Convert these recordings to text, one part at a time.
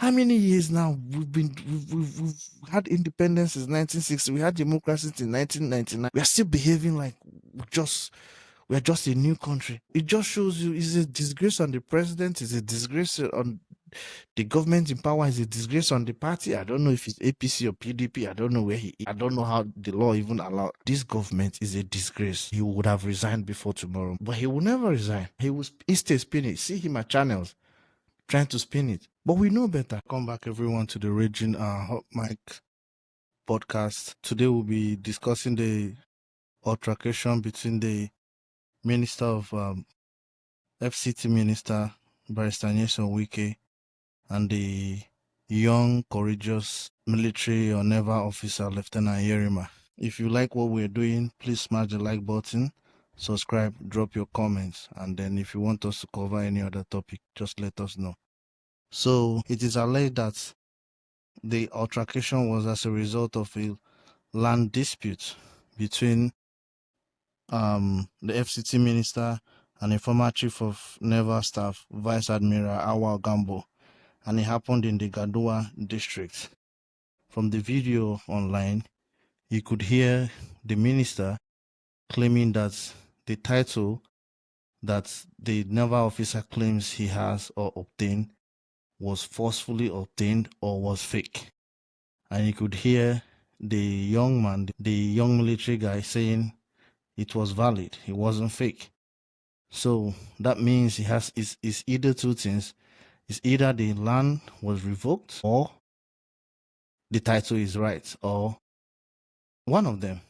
How many years now we've had independence since 1960? We had democracy in 1999. We are still behaving like we are just a new country. It just shows you it's a disgrace on the president, it's a disgrace on the government in power, is a disgrace on the party. I don't know if it's APC or PDP. I don't know where he is. I don't know how the law even allowed. This government is a disgrace. He would have resigned before tomorrow, but he will never resign. He will stay spinning. See him at channels trying to spin it. But we know better. Come back, everyone, to the Raging Hot Mic podcast. Today we'll be discussing the altercation between the Minister of FCT Minister, Barrister Wike, and the young, courageous military or naval officer, Lieutenant Yerima. If you like what we're doing, please smash the like button, subscribe, drop your comments, and then if you want us to cover any other topic, just let us know. So it is alleged that the altercation was as a result of a land dispute between the FCT minister and a former chief of naval staff, Vice Admiral Awal Gambo, and it happened in the Gadua district. From the video online, you could hear the minister claiming that the title that the naval officer claims he has or obtained was forcefully obtained or was fake. And you could hear the young man, the young military guy, saying it was valid, it wasn't fake. So that means it's either two things. It's either the land was revoked or the title is right, or one of them.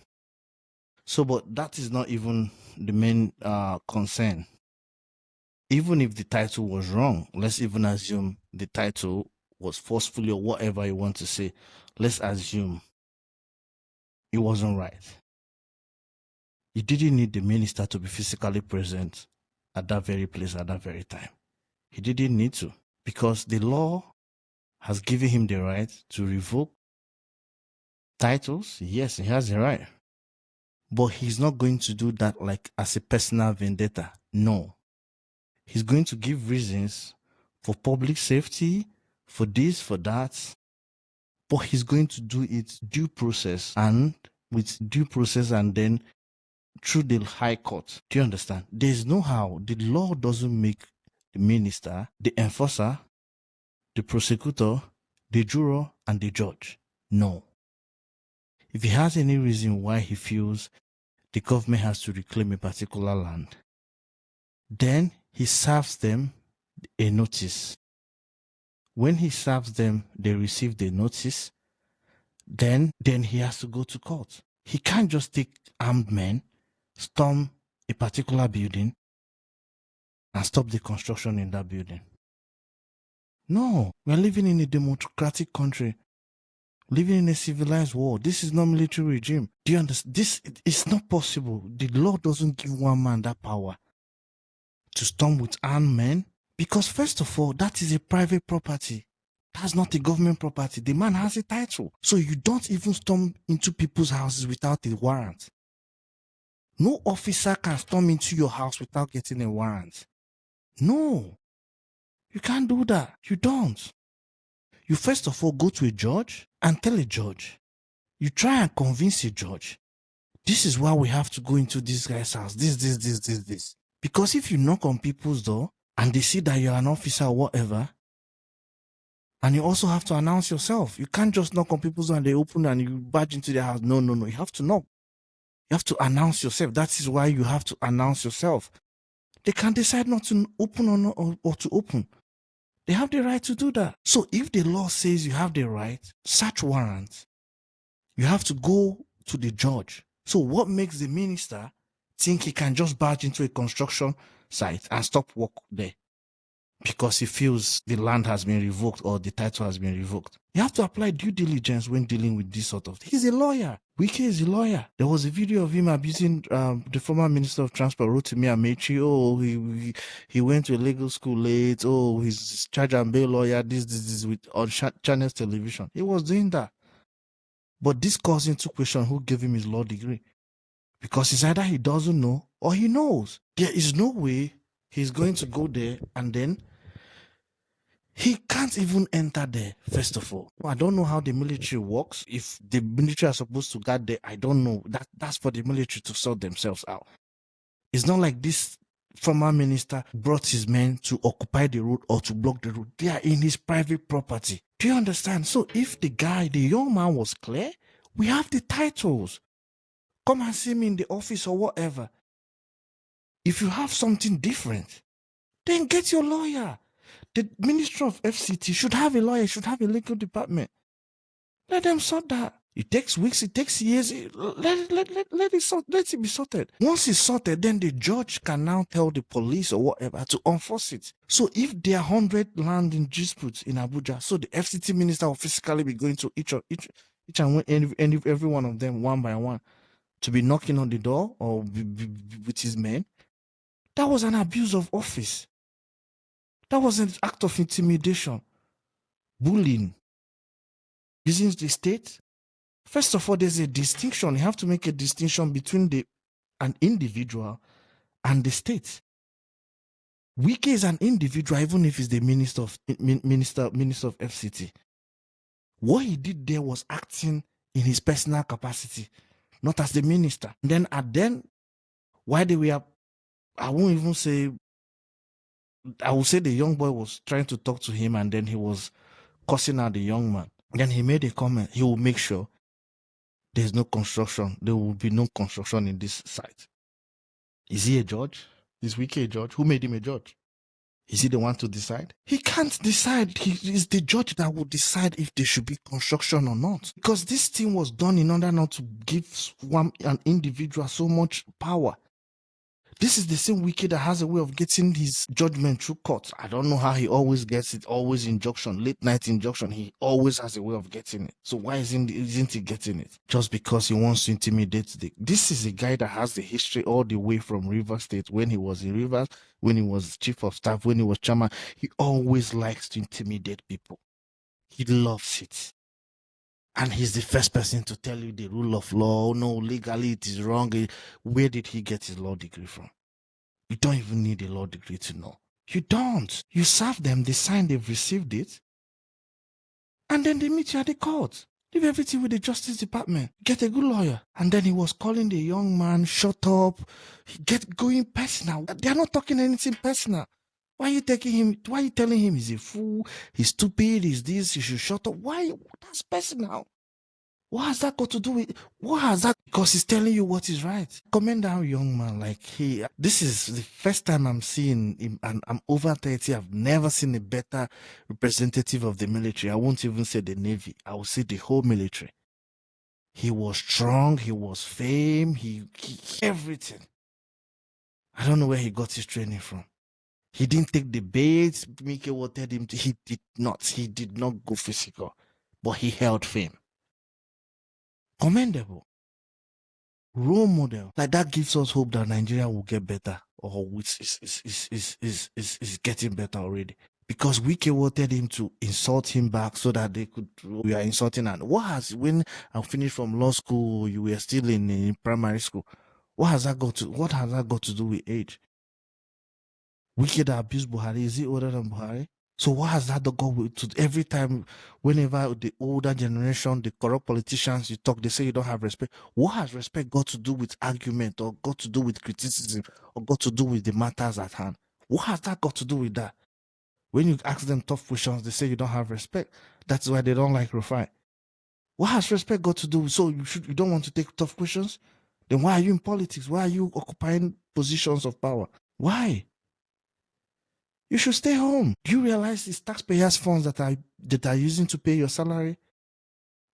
So, but that is not even the main concern. Even if the title was wrong, let's even assume the title was forcefully or whatever you want to say. Let's assume it wasn't right. You didn't need the minister to be physically present at that very place at that very time. He didn't need to, because the law has given him the right to revoke titles. Yes, he has the right. But he's not going to do that like as a personal vendetta. No. He's going to give reasons for public safety, for this, for that. But he's going to do it due process and then through the high court. Do you understand? There's no how. The law doesn't make the minister, the enforcer, the prosecutor, the juror, and the judge. No. If he has any reason why he feels the government has to reclaim a particular land, then he serves them a notice. When he serves them, they receive the notice, then he has to go to court. He can't just take armed men, storm a particular building, and stop the construction in that building. No, we're living in a democratic country, living in a civilized world. This is not military regime. Do you understand? This is not possible. The law doesn't give one man that power to storm with armed men, because first of all, that is a private property. That's not a government property. The man has a title. So you don't even storm into people's houses without a warrant. No officer can storm into your house without getting a warrant. No, you can't do that. You don't. You first of all go to a judge and tell a judge. You try and convince a judge. This is why we have to go into this guy's house. This. Because if you knock on people's door and they see that you're an officer or whatever, and you also have to announce yourself. You can't just knock on people's door and they open and you barge into their house. No. You have to knock. You have to announce yourself. That is why you have to announce yourself. They can decide not to open or to open. They have the right to do that. So if the law says you have the right, search warrant, you have to go to the judge. So what makes the minister think he can just barge into a construction site and stop work there because he feels the land has been revoked or the title has been revoked? You have to apply due diligence when dealing with this sort of thing. He's a lawyer. Wike is a lawyer. There was a video of him abusing the former Minister of Transport, Rotimi Amechi. Oh, he went to a legal school late. Oh, he's charge and bail lawyer. This with on Channels Television. He was doing that. But this calls into question who gave him his law degree. Because it's either he doesn't know or he knows. There is no way he's going to go there and then He can't even enter there, first of all. I don't know how the military works. If the military are supposed to guard there, I don't know. That's for the military to sort themselves out. It's not like this former minister brought his men to occupy the road or to block the road. They are in his private property. Do you understand? So if the young man was clear, we have the titles. Come and see me in the office or whatever. If you have something different, then get your lawyer. The Ministry of FCT should have a lawyer, should have a legal department. Let them sort that. It takes weeks, it takes years. Let it be sorted. Once it's sorted, then the judge can now tell the police or whatever to enforce it. So if there are 100 land in disputes in Abuja, so the FCT minister will physically be going to each and every one of them one by one to be knocking on the door or with his men. That was an abuse of office. That was an act of intimidation, bullying, using the state. First of all, there's a distinction. You have to make a distinction between an individual and the state. Wike is an individual, even if he's the minister of FCT. What he did there was acting in his personal capacity, not as the minister. And then, why they were, I won't even say, I will say the young boy was trying to talk to him and then he was cussing out the young man. Then he made a comment. He will make sure there's no construction. There will be no construction in this site. Is he a judge? Is Wike a judge? Who made him a judge? Is he the one to decide? He can't decide. He is the judge that will decide if there should be construction or not. Because this thing was done in order not to give an individual so much power. This is the same Wike that has a way of getting his judgment through court. I don't know how he always gets it, always injunction, late night injunction. He always has a way of getting it. So why isn't he getting it? Just because he wants to intimidate this is a guy that has the history all the way from Rivers State, when he was in Rivers, when he was chief of staff, when he was chairman. He always likes to intimidate people. He loves it. And he's the first person to tell you the rule of law. No, legally it is wrong. Where did he get his law degree from? You don't even need a law degree to know. You don't. You serve them, they sign, they've received it. And then they meet you at the court. Leave everything with the Justice Department. Get a good lawyer. And then he was calling the young man, shut up. Get going personal. They're not talking anything personal. Why are you telling him he's a fool, he's stupid, he's this, he should shut up? Why? That's personal. What has that got to do with? What has that? Because he's telling you what is right. Commend that young man. Like, this is the first time I'm seeing him, and I'm over 30. I've never seen a better representative of the military. I won't even say the Navy. I will say the whole military. He was strong. He was fame. He everything. I don't know where he got his training from. He didn't take the bait. Mike wanted him to. He did not. He did not go physical, but he held fame. Commendable. Role model. Like, that gives us hope that Nigeria will get better, or which is getting better already. Because Wike wanted him to insult him back so that they could, we are insulting. And when I finished from law school, you were still in primary school. What has that got to do with age? Wike that abused Buhari, is he older than Buhari? So what has that got to every time, whenever the older generation, the corrupt politicians you talk, they say you don't have respect. What has respect got to do with argument, or got to do with criticism, or got to do with the matters at hand? What has that got to do with that? When you ask them tough questions, they say you don't have respect. That's why they don't like Rufai. What has respect got to do with? So you don't want to take tough questions? Then why are you in politics? Why are you occupying positions of power? Why? You should stay home. Do you realize it's taxpayers' funds that are using to pay your salary?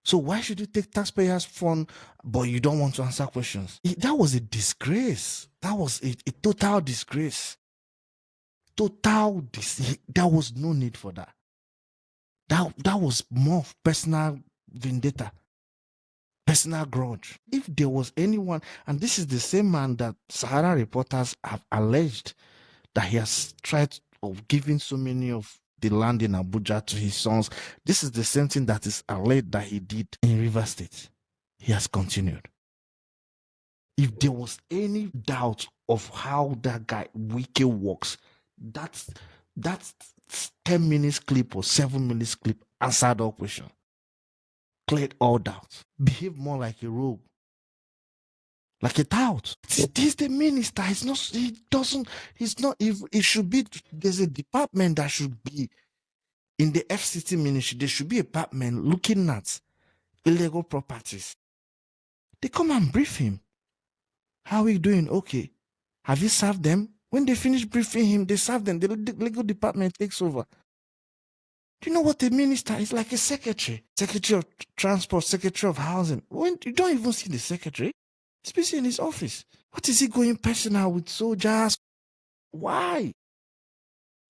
So why should you take taxpayers' funds, but you don't want to answer questions? That was a disgrace. That was a total disgrace. There was no need for that. That was more of personal vendetta, personal grudge. If there was anyone, and this is the same man that Sahara reporters have alleged that he has tried of giving so many of the land in Abuja to his sons. This is the same thing that is alleged that he did in Rivers State. He has continued. If there was any doubt of how that guy Wike works, that 10 minutes clip or 7 minutes clip answered all questions, cleared all doubts, behave more like a rogue, like a tout. This the minister. It's not. He doesn't. It's not. If it should be, there's a department that should be in the FCT ministry. There should be a department looking at illegal properties. They come and brief him. How are you doing? Okay. Have you served them? When they finish briefing him, they serve them. The legal department takes over. Do you know what the minister is? Like a secretary? Secretary of Transport, Secretary of Housing. When you don't even see the secretary, he's busy in his office. What is he going personal with soldiers? Why?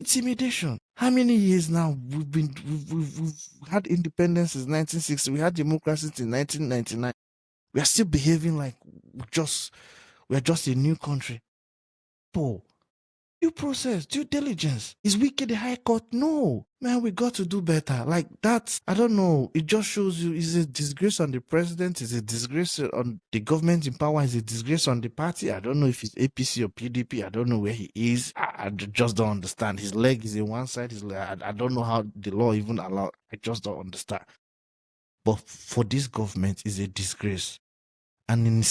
Intimidation. How many years now we've had independence since 1960? We had democracy since 1999. We are still behaving like we're just a new country. Paul, due process, due diligence. Is Wike the High Court? No. Man, we got to do better. Like that, I don't know. It just shows you is a disgrace on the president, is a disgrace on the government in power, is a disgrace on the party. I don't know if it's APC or PDP. I don't know where he is. I just don't understand. His leg is in one side. His leg, I don't know how the law even allow. I just don't understand. But for this government, is a disgrace. And in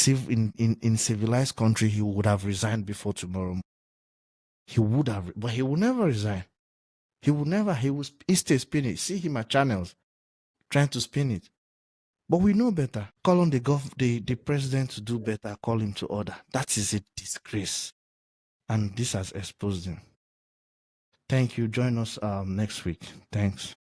civilized country, he would have resigned before tomorrow. He would have, but he will never resign. He will never. He will stay spin it. See him at channels trying to spin it. But we know better. Call on the president to do better. Call him to order. That is a disgrace, and this has exposed him. Thank you. Join us next week. Thanks.